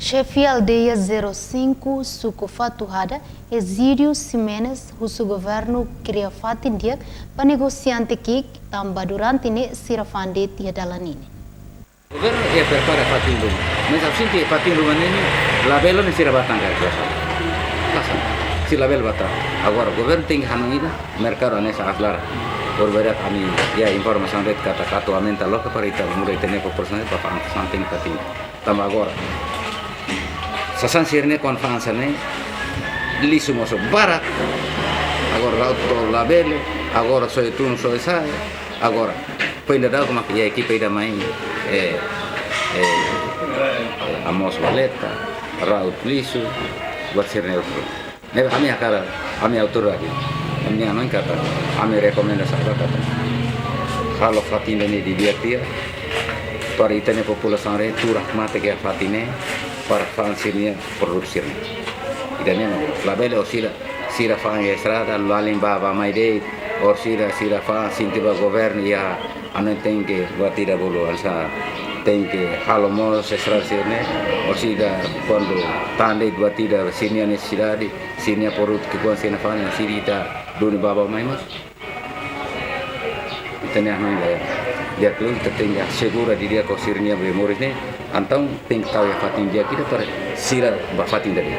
Chefe Aldeia 05, Suco Fatuhada, Exídio Ximenes, o governo queria fatindia para negociante que tamba durante ne sirafande tia dalanini. O governo é prepara fatindo, mas a gente fatindo manene, la bela não será batang cara. Se la bela batar. Agora o governo tem que hanuida, mercado nessa aslar. Por verdade, a mim, a informação de kata aumenta logo para itu mulai tener proporcional para fazer tem fatindo. Tamba agora. Sasan sirne konfansa ne liso moso barat agora auto labele agora sou tu não sou sai agora põe da como que a equipe da mãe a moço valeta raut liso buat sirne outro ne a minha cara a minha autoridade a minha não kata a minha recomendação kata kalau fatina ne divertir para itane população re tu rahmat ke fatine para fazer produzir. Idane no, la bela oscila, sira fa in estrada, lalim baba mai dei, or sira fa sintiba governo ya anen tem que batida bolo alsa tem que halomos estrasirne, or sira quando tande batida sinia necessidade, sinia porut que consena fa na sirita doni baba mai mas. Itane anan dia kelul tertinggal segura di dia kau sirnia bemorisnya antau ting tahu ya fatin dia kita per sira bafatin dari